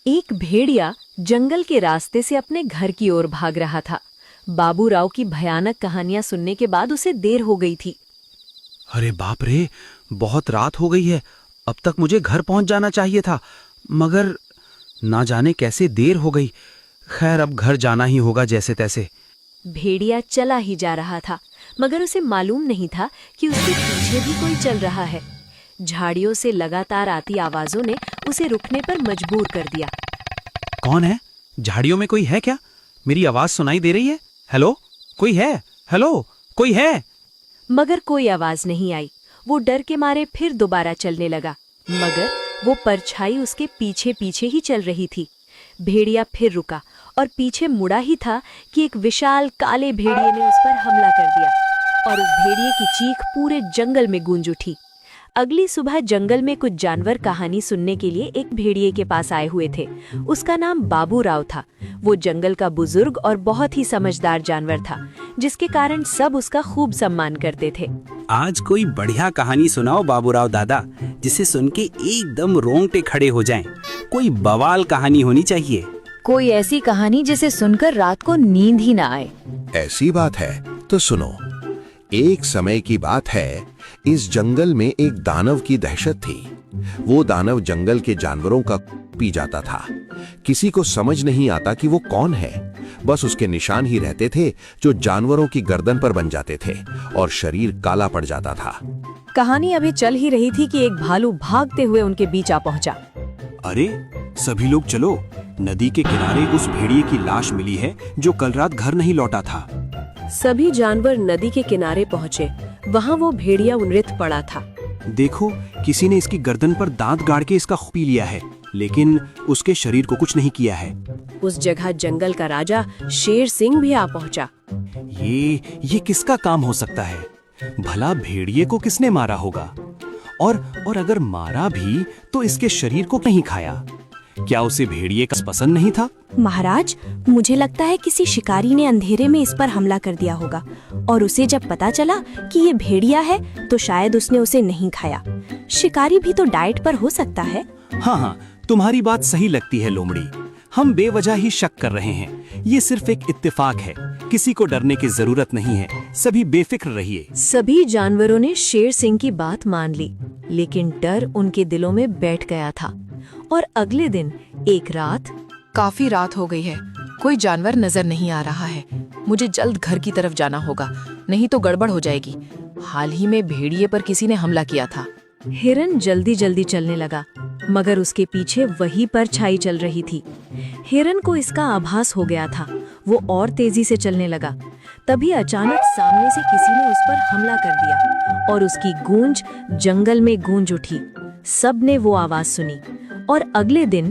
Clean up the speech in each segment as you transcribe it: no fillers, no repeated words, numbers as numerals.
एक भेड़िया जंगल के रास्ते से अपने घर की ओर भाग रहा था। बाबूराव की भयानक कहानियां सुनने के बाद उसे देर हो गई थी। अरे बाप रे, बहुत रात हो गई है। अब तक मुझे घर पहुंच जाना चाहिए था, मगर ना जाने कैसे देर हो गई। खैर, अब घर जाना ही होगा जैसे तैसे। भेड़िया चला ही जा रहा था, मगर उसे मालूम नहीं था कि उसके पीछे भी कोई चल रहा है। झाड़ियों से लगातार आती आवाजों ने उसे रुकने पर मजबूर कर दिया। कौन है? झाड़ियों में कोई है क्या? मेरी आवाज सुनाई दे रही है? हेलो, कोई है? हेलो, कोई है? मगर कोई आवाज नहीं आई। वो डर के मारे फिर दोबारा चलने लगा, मगर वो परछाई उसके पीछे पीछे ही चल रही थी। भेड़िया फिर रुका और पीछे मुड़ा ही था कि एक विशाल काले भेड़िए ने उस पर हमला कर दिया और उस भेड़िए की चीख पूरे जंगल में गूंज उठी। अगली सुबह जंगल में कुछ जानवर कहानी सुनने के लिए एक भेड़िए के पास आए हुए थे। उसका नाम बाबूराव था। वो जंगल का बुजुर्ग और बहुत ही समझदार जानवर था, जिसके कारण सब उसका खूब सम्मान करते थे। आज कोई बढ़िया कहानी सुनाओ बाबूराव दादा, जिसे सुन के एकदम रोंगटे खड़े हो जाएं। कोई बवाल कहानी होनी चाहिए। कोई ऐसी कहानी जिसे सुनकर रात को नींद ही ना आए। ऐसी बात है तो सुनो। एक समय की बात है, इस जंगल में एक दानव की दहशत थी। वो दानव जंगल के जानवरों का पी जाता था। किसी को समझ नहीं आता कि वो कौन है। बस उसके निशान ही रहते थे, जो जानवरों की गर्दन पर बन जाते थे और शरीर काला पड़ जाता था। कहानी अभी चल ही रही थी कि एक भालू भागते हुए उनके बीच आ पहुंचा। अरे सभी लोग चलो, नदी के किनारे उस भेड़िए की लाश मिली है जो कल रात घर नहीं लौटा था। सभी जानवर नदी के किनारे पहुंचे। वहां वो भेड़िया उनृत पड़ा था। देखो, किसी ने इसकी गर्दन पर दांत गाड़ के इसका खून पी लिया है, लेकिन उसके शरीर को कुछ नहीं किया है। उस जगह जंगल का राजा शेर सिंह भी आ पहुंचा। ये किसका काम हो सकता है? भला भेड़िए को किसने मारा होगा? और अगर मारा भी तो इसके शरीर को नहीं खाया? क्या उसे भेड़िए का पसंद नहीं था? महाराज, मुझे लगता है किसी शिकारी ने अंधेरे में इस पर हमला कर दिया होगा, और उसे जब पता चला कि ये भेड़िया है तो शायद उसने उसे नहीं खाया। शिकारी भी तो डाइट पर हो सकता है। हाँ, तुम्हारी बात सही लगती है लोमड़ी। हम बेवजह ही शक कर रहे हैं। ये सिर्फ एक इत्तेफाक है। किसी को डरने की जरूरत नहीं है। सभी बेफिक्र रहिए। सभी जानवरों ने शेर सिंह की बात मान ली, लेकिन डर उनके दिलों में बैठ गया था। और अगले दिन एक रात, काफी रात हो गई है, कोई जानवर नजर नहीं आ रहा है। मुझे जल्द घर की तरफ जाना होगा, नहीं तो गड़बड़ हो जाएगी। हाल ही में भेड़िए पर किसी ने हमला किया था। हिरन जल्दी जल्दी चलने लगा, मगर उसके पीछे वही परछाई चल रही थी। हिरन को इसका आभास हो गया था। वो और तेजी से चलने लगा। तभी अचानक सामने से किसी ने उस पर हमला कर दिया और उसकी गूंज जंगल में गूंज उठी। सबने वो आवाज सुनी और अगले दिन,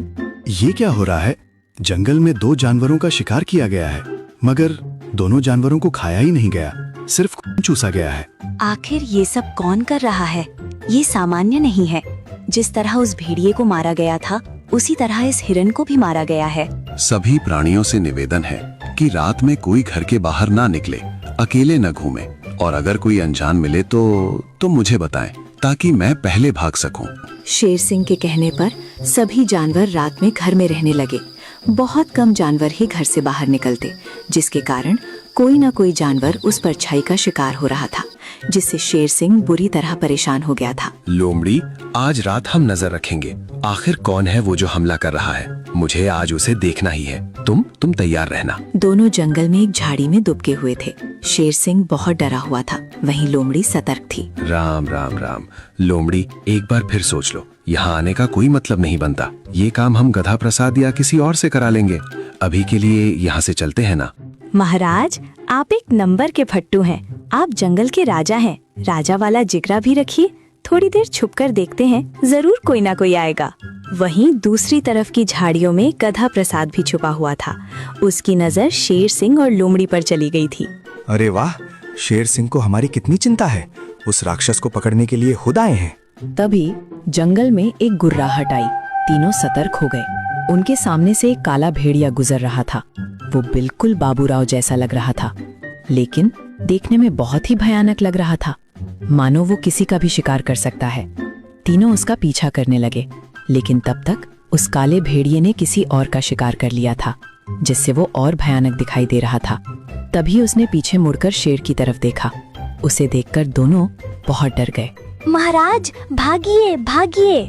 ये क्या हो रहा है? जंगल में दो जानवरों का शिकार किया गया है, मगर दोनों जानवरों को खाया ही नहीं गया, सिर्फ खून चूसा गया है। आखिर ये सब कौन कर रहा है? ये सामान्य नहीं है। जिस तरह उस भेड़िए को मारा गया था, उसी तरह इस हिरन को भी मारा गया है। सभी प्राणियों से निवेदन है कि रात में कोई घर के बाहर ना निकले, अकेले न घूमे, और अगर कोई अनजान मिले तो मुझे बताएं, ताकि मैं पहले भाग सकूं। शेर सिंह के कहने पर सभी जानवर रात में घर में रहने लगे। बहुत कम जानवर ही घर से बाहर निकलते, जिसके कारण कोई न कोई जानवर उस परछाई का शिकार हो रहा था, जिससे शेर सिंह बुरी तरह परेशान हो गया था। लोमड़ी, आज रात हम नजर रखेंगे। आखिर कौन है वो जो हमला कर रहा है? मुझे आज उसे देखना ही है। तुम तैयार रहना। दोनों जंगल में एक झाड़ी में दुबके हुए थे। शेर सिंह बहुत डरा हुआ था, वहीं लोमड़ी सतर्क थी। राम राम राम। लोमड़ी, एक बार फिर सोच लो। यहाँ आने का कोई मतलब नहीं बनता। ये काम हम गधा प्रसाद या किसी और से करा लेंगे। अभी के लिए यहाँ से चलते हैं ना। महाराज, आप एक नंबर के फट्टू हैं। आप जंगल के राजा हैं। राजा वाला जिगरा भी रखिए। थोड़ी देर छुपकर देखते हैं, जरूर कोई ना कोई आएगा। वहीं दूसरी तरफ की झाड़ियों में गधा प्रसाद भी छुपा हुआ था। उसकी नजर शेर सिंह और लोमड़ी पर चली गई थी। अरे वाह, शेर सिंह को हमारी कितनी चिंता है। उस राक्षस को पकड़ने के लिए खुद आए हैं। तभी जंगल में एक गुर्राहट आई। तीनों सतर्क हो गए। उनके सामने से एक काला भेड़िया गुजर रहा था। वो बिल्कुल बाबूराव जैसा लग रहा था, लेकिन देखने में बहुत ही भयानक लग रहा था, मानो वो किसी का भी शिकार कर सकता है। तीनों उसका पीछा करने लगे, लेकिन तब तक उस काले भेड़िए ने किसी और का शिकार कर लिया था, जिससे वो और भयानक दिखाई दे रहा था। तभी उसने पीछे मुड़कर शेर की तरफ देखा। उसे देखकर दोनों बहुत डर गए। महाराज भागिए भागिए।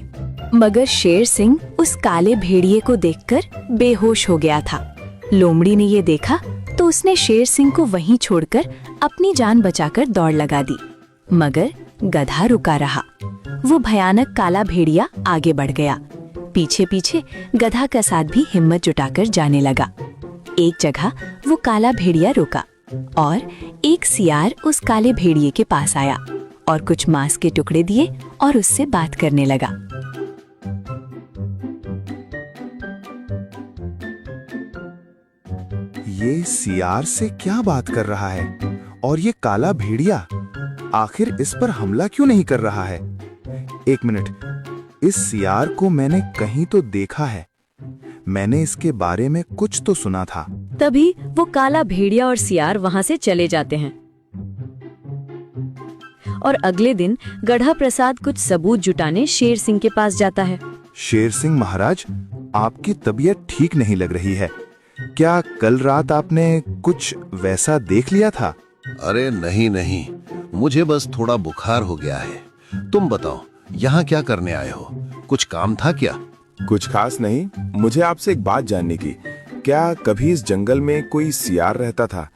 मगर शेर सिंह उस काले भेड़िए को देखकर बेहोश हो गया था। लोमड़ी ने ये देखा तो उसने शेर सिंह को वहीं छोड़कर अपनी जान बचाकर दौड़ लगा दी। मगर गधा रुका रहा। वो भयानक काला भेड़िया आगे बढ़ गया। पीछे पीछे गधा का साथ भी हिम्मत जुटाकर जाने लगा। एक जगह वो काला भेड़िया रुका और एक सियार उस काले भेड़िए के पास आया और कुछ मांस के टुकड़े दिए और उससे बात करने लगा। ये सियार से क्या बात कर रहा है? और ये काला भेड़िया आखिर इस पर हमला क्यों नहीं कर रहा है? एक मिनट, इस सियार को मैंने कहीं तो देखा है। मैंने इसके बारे में कुछ तो सुना था। तभी वो काला भेड़िया और सियार वहां से चले जाते हैं। और अगले दिन गधा प्रसाद कुछ सबूत जुटाने शेर सिंह के पास जाता है। शेर सिंह महाराज, आपकी तबीयत ठीक नहीं लग रही है। क्या कल रात आपने कुछ वैसा देख लिया था? अरे नहीं नहीं, मुझे बस थोड़ा बुखार हो गया है। तुम बताओ, यहाँ क्या करने आए हो? कुछ काम था क्या? कुछ खास नहीं, मुझे आपसे एक बात जानने की। क्या कभी इस जंगल में कोई सियार रहता था?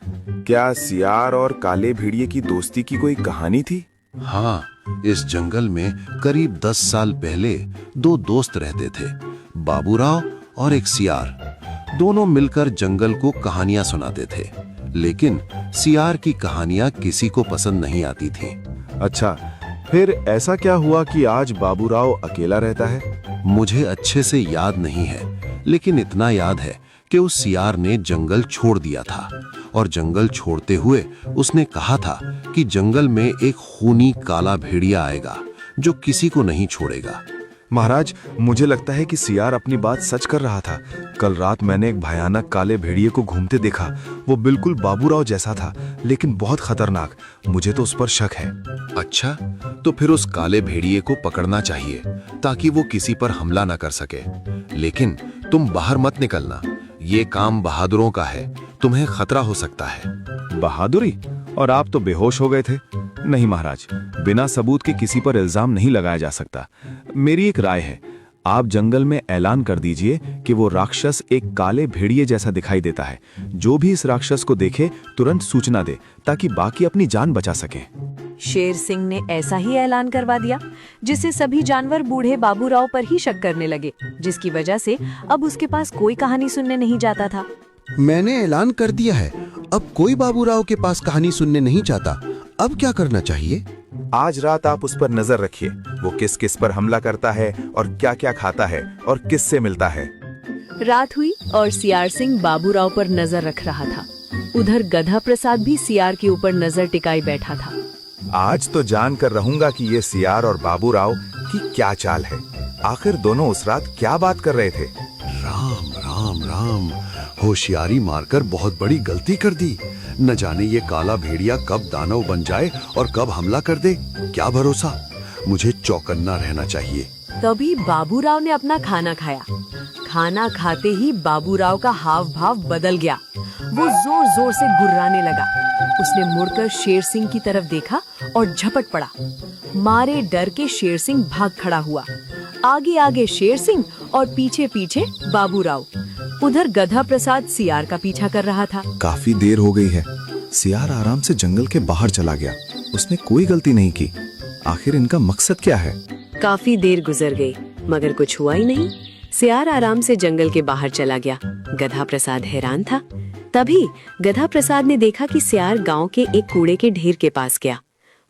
क्या सियार और काले भेड़िए की दोस्ती की कोई कहानी थी? हाँ, इस जंगल में करीब 10 साल पहले 2 दोस्त रहते थे, बाबूराव और एक सियार। दोनों मिलकर जंगल को कहानियां सुनाते थे, लेकिन सियार की कहानियां किसी को पसंद नहीं आती थीं। अच्छा, फिर ऐसा क्या हुआ कि आज बाबूराव अकेला रहता है? मुझे अच्छे से याद नहीं है, लेकिन इतना याद है कि उस सियार ने जंगल छोड़ दिया था और जंगल छोड़ते हुए उसने कहा था कि जंगल में एक खूनी काला भेड़िया आएगा जो किसी को नहीं छोड़ेगा। महाराज, मुझे लगता है कि सियार अपनी बात सच कर रहा था। कल रात मैंने एक भयानक काले भेड़िए को घूमते देखा। वो बिल्कुल बाबूराव जैसा था, लेकिन बहुत खतरनाक। मुझे तो उस पर शक है। अच्छा, तो फिर उस काले भेड़िए को पकड़ना चाहिए ताकि वो किसी पर हमला न कर सके। लेकिन तुम बाहर मत निकलना, ये काम बहादुरों का है, तुम्हें खतरा हो सकता है। बहादुरी? और आप तो बेहोश हो गए थे। नहीं महाराज, बिना सबूत के किसी पर इल्जाम नहीं लगाया जा सकता। मेरी एक राय है, आप जंगल में ऐलान कर दीजिए कि वो राक्षस एक काले भेड़िए जैसा दिखाई देता है। जो भी इस राक्षस को देखे तुरंत सूचना दे ताकि बाकी अपनी जान बचा सकें। शेर सिंह ने ऐसा ही ऐलान करवा दिया, जिससे सभी जानवर बूढ़े बाबूराव पर ही शक करने लगे, जिसकी वजह से अब उसके पास कोई कहानी सुनने नहीं जाता था। मैंने ऐलान कर दिया है, अब कोई बाबूराव के पास कहानी सुनने नहीं चाहता। अब क्या करना चाहिए? आज रात आप उस पर नजर रखिए, वो किस किस पर हमला करता है और क्या क्या खाता है और किस से मिलता है। रात हुई और सियार सिंह बाबूराव पर नजर रख रहा था। उधर गधा प्रसाद भी सियार के ऊपर नजर टिकाए बैठा था। आज तो जान कर रहूंगा कि ये सियार और बाबूराव की क्या चाल है। आखिर दोनों उस रात क्या बात कर रहे थे? राम राम राम, होशियारी मारकर बहुत बड़ी गलती कर दी। न जाने ये काला भेड़िया कब दानव बन जाए और कब हमला कर दे, क्या भरोसा। मुझे चौकन्ना रहना चाहिए। तभी बाबूराव ने अपना खाना खाया। खाना खाते ही बाबूराव का हाव भाव बदल गया। वो जोर जोर से गुर्राने लगा। उसने मुड़कर शेर सिंह की तरफ देखा और झपट पड़ा। मारे डर के शेर सिंह भाग खड़ा हुआ। आगे आगे शेर सिंह और पीछे पीछे बाबूराव। उधर गधा प्रसाद सियार का पीछा कर रहा था। काफी देर हो गई है। सियार आराम से जंगल के बाहर चला गया। उसने कोई गलती नहीं की। आखिर इनका मकसद क्या है? काफी देर गुजर गई मगर कुछ हुआ ही नहीं। सियार आराम से जंगल के बाहर चला गया। गधा प्रसाद हैरान था। तभी गधा प्रसाद ने देखा कि सियार गांव के एक कूड़े के ढेर के पास गया।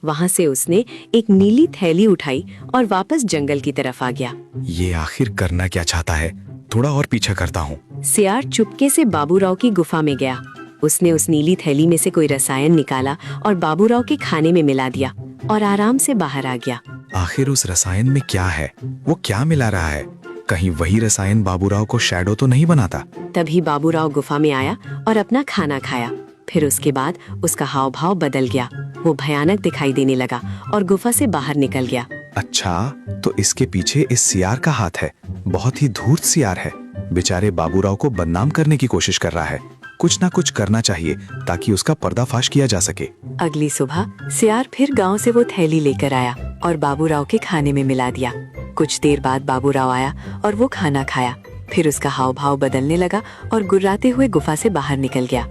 वहां से उसने एक नीली थैली उठाई और वापस जंगल की तरफ आ गया। ये आखिर करना क्या चाहता है? थोड़ा और पीछा करता हूँ। सियार चुपके से बाबूराव की गुफा में गया। उसने उस नीली थैली में से कोई रसायन निकाला और बाबूराव के खाने में मिला दिया और आराम से बाहर आ गया। आखिर उस रसायन में क्या है? वो क्या मिला रहा है? कहीं वही रसायन बाबूराव को शैडो तो नहीं बनाता? तभी बाबूराव गुफा में आया और अपना खाना खाया। फिर उसके बाद उसका हाव भाव बदल गया। वो भयानक दिखाई देने लगा और गुफा से बाहर निकल गया। अच्छा, तो इसके पीछे इस सियार का हाथ है। बहुत ही धूर्त सियार है। बेचारे बाबूराव को बदनाम करने की कोशिश कर रहा है। कुछ ना कुछ करना चाहिए ताकि उसका पर्दाफाश किया जा सके। अगली सुबह सियार फिर गांव से वो थैली लेकर आया और बाबूराव के खाने में मिला दिया। कुछ देर बाद बाबूराव आया और वो खाना खाया। फिर उसका हाव भाव बदलने लगा और गुर्राते हुए गुफा से बाहर निकल गया।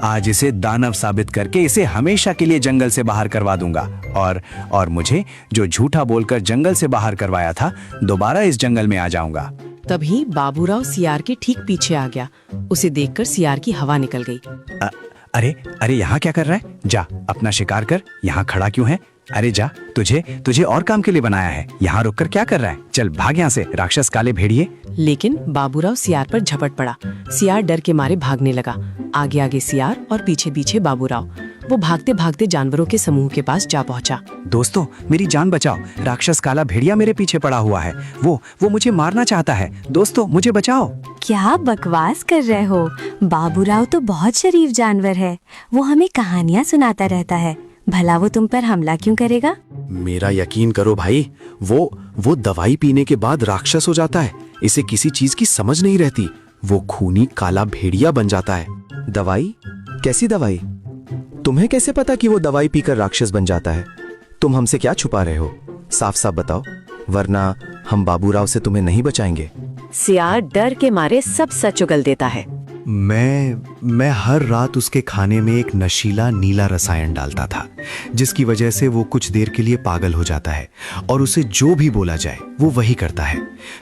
आज इसे दानव साबित करके इसे हमेशा के लिए जंगल से बाहर करवा दूंगा और मुझे जो झूठा बोलकर जंगल से बाहर करवाया था, दोबारा इस जंगल में आ जाऊंगा। तभी बाबूराव सियार के ठीक पीछे आ गया। उसे देखकर सियार की हवा निकल गई। अरे यहाँ क्या कर रहा है? जा अपना शिकार कर, यहाँ खड़ा क्यों है? अरे जा, तुझे और काम के लिए बनाया है। यहाँ रुककर क्या कर रहा है? चल भाग यहाँ से, राक्षस काले भेड़िए। लेकिन बाबूराव सियार पर झपट पड़ा। सियार डर के मारे भागने लगा। आगे आगे सियार और पीछे पीछे बाबूराव। वो भागते भागते जानवरों के समूह के पास जा पहुंचा। दोस्तों, मेरी जान बचाओ, राक्षस काला भेड़िया मेरे पीछे पड़ा हुआ है। वो मुझे मारना चाहता है। दोस्तों, मुझे बचाओ। क्या बकवास कर रहे हो? बाबूराव तो बहुत शरीफ जानवर है। वो हमें कहानियाँ सुनाता रहता है। भला वो तुम पर हमला क्यों करेगा? मेरा यकीन करो भाई, वो दवाई पीने के बाद राक्षस हो जाता है। इसे किसी चीज की समझ नहीं रहती। वो खूनी काला भेड़िया बन जाता है। दवाई? कैसी दवाई? तुम्हें कैसे पता कि वो दवाई पीकर राक्षस बन जाता है? तुम हमसे क्या छुपा रहे हो? साफ साफ बताओ, वरना हम बाबूराव से तुम्हें नहीं बचाएंगे। सियार डर के मारे सब सच उगल देता है। मैं हर रात उसके खाने में एक नशीला नीला रसायन डालता था, जिसकी वजह से वो कुछ देर के लिए पागल हो जाता है और उसे जो भी बोला जाए वो वही करता है।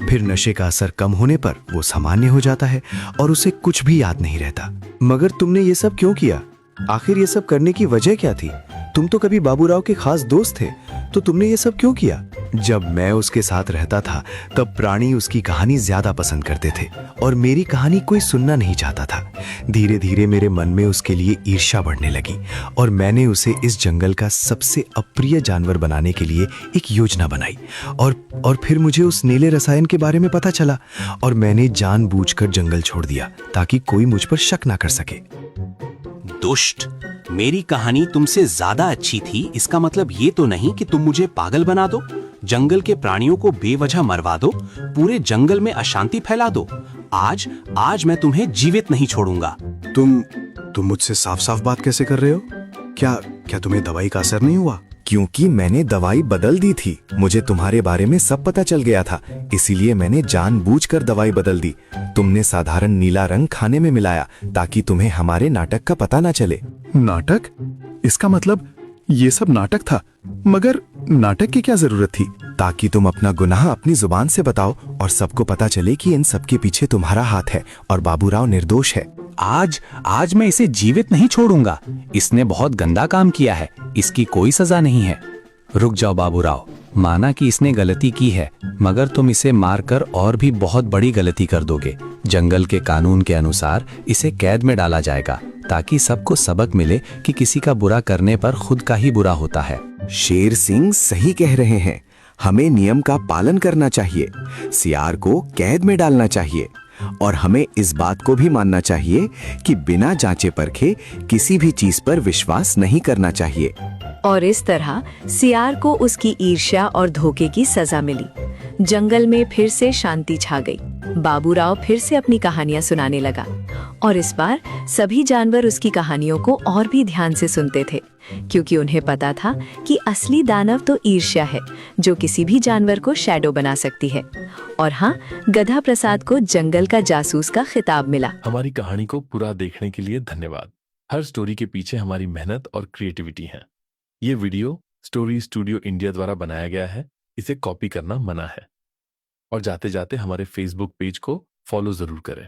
फिर नशे का असर कम होने पर वो सामान्य हो जाता है और उसे कुछ भी याद नहीं रहता। मगर तुमने ये सब क्यों किया? आखिर ये सब करने की वजह क्या थी? तुम तो कभी बाबूराव के खास दोस्त थे, तो तुमने ये सब क्यों किया? जब मैं उसके साथ रहता था तब प्राणी उसकी कहानी ज्यादा पसंद करते थे और मेरी कहानी कोई सुनना नहीं चाहता था। धीरे धीरे मेरे मन में उसके लिए ईर्ष्या बढ़ने लगी और मैंने उसे इस जंगल का सबसे अप्रिय जानवर बनाने के लिए एक योजना बनाई। और फिर मुझे उस नीले रसायन के बारे में पता चला और मैंने जानबूझकर जंगल छोड़ दिया ताकि कोई मुझ पर शक ना कर सके। दुष्ट, मेरी कहानी तुमसे ज्यादा अच्छी थी, इसका मतलब ये तो नहीं कि तुम मुझे पागल बना दो, जंगल के प्राणियों को बेवजह मरवा दो, पूरे जंगल में अशांति फैला दो। आज मैं तुम्हें जीवित नहीं छोड़ूंगा। तुम मुझसे साफ साफ बात कैसे कर रहे हो? क्या तुम्हें दवाई का असर नहीं हुआ? क्योंकि मैंने दवाई बदल दी थी। मुझे तुम्हारे बारे में सब पता चल गया था, इसीलिए मैंने जानबूझकर दवाई बदल दी। तुमने साधारण नीला रंग खाने में मिलाया ताकि तुम्हें हमारे नाटक का पता ना चले। नाटक? इसका मतलब ये सब नाटक था? मगर नाटक की क्या जरूरत थी? ताकि तुम अपना गुनाह अपनी जुबान से बताओ और सबको पता चले कि इन सबके पीछे तुम्हारा हाथ है और बाबूराव निर्दोष है। आज मैं इसे जीवित नहीं छोड़ूंगा। इसने बहुत गंदा काम किया है, इसकी कोई सजा नहीं है। रुक जाओ बाबूराव, माना कि इसने गलती की है, मगर तुम इसे मारकर और भी बहुत बड़ी गलती कर दोगे। जंगल के कानून के अनुसार इसे कैद में डाला जाएगा ताकि सबको सबक मिले कि किसी का बुरा करने पर खुद का ही बुरा होता है। शेर सिंह सही कह रहे हैं। हमें नियम का पालन करना चाहिए। सियार को कैद में डालना चाहिए और हमें इस बात को भी मानना चाहिए कि बिना जांचे परखे किसी भी चीज पर विश्वास नहीं करना चाहिए। और इस तरह सियार को उसकी ईर्ष्या और धोखे की सजा मिली। जंगल में फिर से शांति छा गई। बाबूराव फिर से अपनी कहानियां सुनाने लगा और इस बार सभी जानवर उसकी कहानियों को और भी ध्यान से सुनते थे, क्योंकि उन्हें पता था कि असली दानव तो ईर्ष्या है जो किसी भी जानवर को शैडो बना सकती है। और हाँ, गधा प्रसाद को जंगल का जासूस का खिताब मिला। हमारी कहानी को पूरा देखने के लिए धन्यवाद। हर स्टोरी के पीछे हमारी मेहनत और क्रिएटिविटी है। ये वीडियो स्टोरी स्टूडियो इंडिया द्वारा बनाया गया है। इसे कॉपी करना मना है। और जाते जाते हमारे फेसबुक पेज को फॉलो जरूर करें।